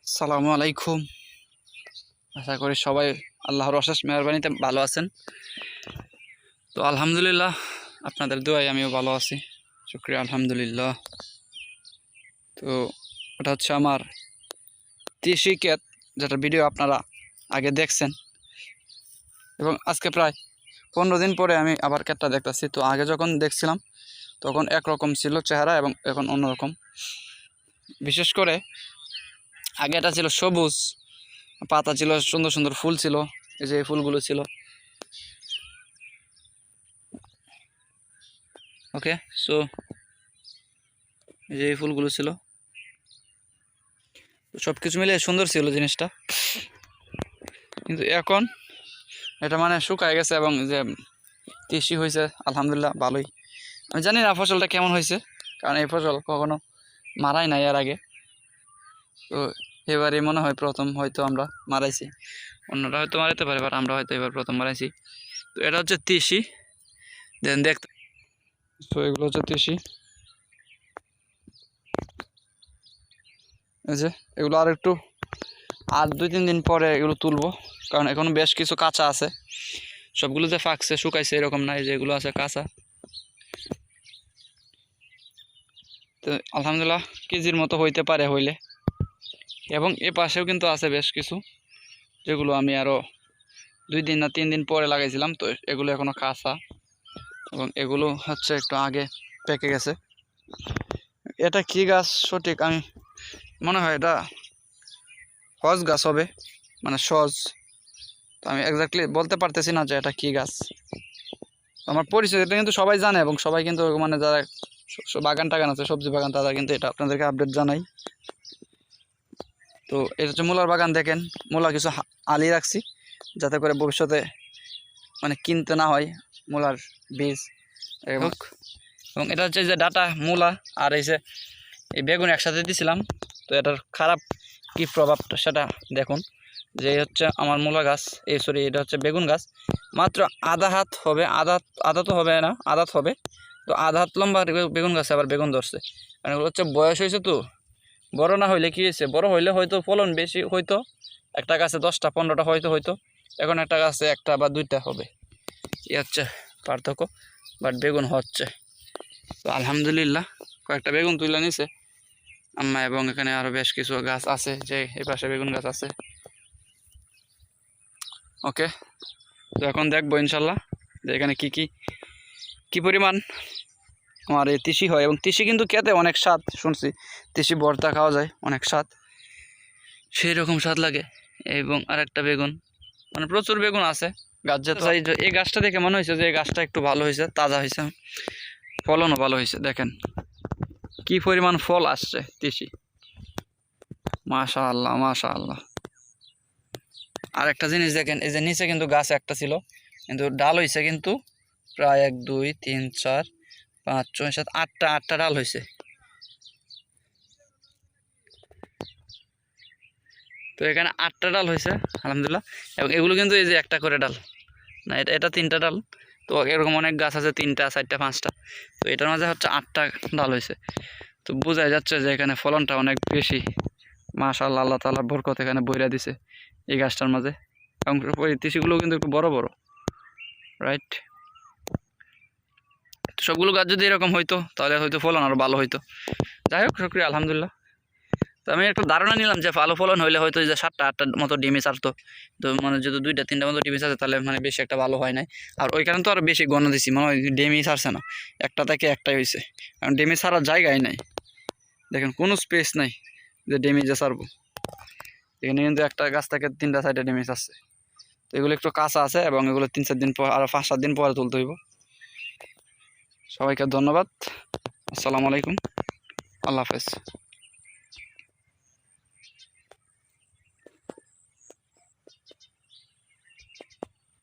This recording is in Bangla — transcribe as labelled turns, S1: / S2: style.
S1: আসসালামু আলাইকুম। আশা করি সবাই আল্লাহর অশেষ মেহরবানিতে ভালো আছেন। তো আলহামদুলিল্লাহ, আপনাদের দোয়ায় আমিও ভালো আছি, শুকরিয়া আলহামদুলিল্লাহ। তো এটা হচ্ছে আমার তিসি ক্ষেত, যেটা ভিডিও আপনারা আগে দেখছেন, এবং আজকে প্রায় 15 দিন পরে আমি আবার ক্ষেতটা দেখতেছি। তো আগে যখন দেখছিলাম তখন একরকম ছিল চেহারা এবং এখন অন্যরকম। বিশেষ করে আগে এটা ছিল সবুজ, পাতা ছিল, সুন্দর সুন্দর ফুল ছিল, এই যে এই ফুলগুলো ছিল। ওকে, সো এই যে এই ফুলগুলো ছিল, সব কিছু মিলে সুন্দর ছিল জিনিসটা। কিন্তু এখন এটা মানে শুকায় গেছে এবং যে তিসি হয়েছে আলহামদুলিল্লাহ ভালোই। আমি জানি না ফসলটা কেমন হয়েছে, কারণ এই ফসল কখনো মারাই নাই এর আগে। তো এবারে মনে হয় প্রথম হয়তো আমরা মারাইছি, অন্যরা হয়তো মারাইতে পারে, বাট আমরা হয়তো এবার প্রথম মারাইছি। তো এটা হচ্ছে তিসি, দেন দেখতে। তো এগুলো হচ্ছে তিসি, এই যে এগুলো আর একটু, আর 2-3 দিন পরে এগুলো তুলবো, কারণ এখনো বেশ কিছু কাঁচা আছে। সবগুলোতে ফাঁকছে, শুকাইছে এরকম নাই, যেগুলো আছে কাঁচা। তো আলহামদুলিল্লাহ কেজির মতো হইতে পারে হইলে। এবং এ পাশেও কিন্তু আছে বেশ কিছু, যেগুলো আমি আরও 2 দিন না 3 দিন পরে লাগাইছিলাম। তো এগুলো এখনো কাঁচা এবং এগুলো হচ্ছে একটু আগে পেকে গেছে। এটা কি গাছ সঠিক আমি, মনে হয় এটা সজ গাছ হবে, মানে সজ। তো আমি এক্স্যাক্টলি বলতে পারতেছি না যে এটা কি গাছ। আমার পরিচয় এটা কিন্তু সবাই জানে, এবং সবাই কিন্তু মানে যারা বাগান টাগান আছে, সবজি বাগান, তারা কিন্তু এটা আপনাদেরকে আপডেট জানাই। তো এটা হচ্ছে মূলার বাগান। দেখেন, মূলা কিছু আলি রাখছি, যাতে করে ভবিষ্যতে মানে কিনতে না হয় মূলার বীজ। এবং এটা হচ্ছে যে ডাটা মূলা আর এই বেগুন একসাথে দিয়েছিলাম। তো এটার খারাপ কি প্রভাবটা সেটা দেখুন। যে হচ্ছে আমার মূলা গাছ, এটা হচ্ছে বেগুন গাছ, মাত্র আধা হাত হবে, আধা তো হবে না, আধাত হবে। তো আধা হাত লম্বা বেগুন গাছে আবার বেগুন ধরছে, কারণ এগুলো হচ্ছে বয়স হয়েছে। তো বড় না হইলে কী হয়েছে, বড় হইলে হয়তো ফলন বেশি হইতো, একটা গাছে 10টা-15টা হয়তো এখন একটা গাছে 1টা বা 2টা হবে। এই হচ্ছে পার্থক্য, বাট বেগুন হচ্ছে। তো আলহামদুলিল্লাহ কয়েকটা বেগুন তুলে নিছে আম্মা, এবং এখানে আরও বেশ কিছু গাছ আছে, যে এই পাশে বেগুন গাছ আছে। ওকে, তো এখন দেখবো ইনশাল্লাহ যে এখানে কি পরিমাণ আমার এই তিসি হয়। এবং তিসি কিন্তু খেতে অনেক স্বাদ, শুনছি তিসি ভর্তা খাওয়া যায়, অনেক স্বাদ, সেই রকম স্বাদ লাগে। এবং আরেকটা বেগুন, মানে প্রচুর বেগুন আছে গাছ। যেহেতু এই গাছটা দেখে মনে হয়েছে যে এই গাছটা একটু ভালো হয়েছে, তাজা হয়েছে, ফলনও ভালো হয়েছে। দেখেন কি পরিমাণ ফল আসছে তিসি, মাশাআল্লাহ মাশাআল্লাহ। আর একটা জিনিস দেখেন, এই যে নিচে কিন্তু গাছ একটা ছিল, কিন্তু ডাল হয়েছে কিন্তু প্রায় 1 2 3 4 5 6 7 8টা ডাল হয়েছে। তো এখানে 8টা ডাল হয়েছে আলহামদুলিল্লাহ। এবং এগুলো কিন্তু এই যে একটা করে ডাল না, এটা 3টা ডাল। তো এরকম অনেক গাছ আছে 3টা 4টা 5টা, তো এটার মাঝে হচ্ছে 8টা ডাল হয়েছে। তো বোঝাই যাচ্ছে যে এখানে ফলনটা অনেক বেশি। মাশাআল্লাহ, আল্লাহ তাআলা বরকত এখানে বইরা দিছে এই গাছটার মাঝে। এবং ওই তিসিগুলো কিন্তু একটু বড় বড়, রাইট। তো সবগুলো গাছ যদি এরকম হইতো তাহলে হয়তো ফলন আরও ভালো হইতো। যাই হোক, শুকরিয়া আলহামদুলিল্লাহ। তো আমি একটু ধারণা নিলাম যে ভালো ফলন হইলে হয়তো যে 7টা-8টার মতো ডিমই ছাড়তো। তো মানে যদি 2টা-3টা মতো ডিমই ছাড়ছে, তাহলে মানে বেশি একটা ভালো হয় নাই। আর ওই কারণে তো আরও বেশি গণ দিছি, মানে ডিমই ছাড়ছে না, একটা থেকে একটাই হয়েছে, কারণ ডিমই ছাড়ার জায়গায় নাই। দেখেন কোনো স্পেস নাই যে ডিমই যে ছাড়বো। এখানে কিন্তু একটা গাছ থেকে 3টা 4টা ডিমই ছাড়ছে। তো এগুলো একটু কাঁচা আছে, এবং এগুলো 3-4 দিন পর, আরও 5-7 দিন পরে তুলতে হইব। সবাইকে ধন্যবাদ। আসসালামু আলাইকুম, আল্লাহ হাফেজ।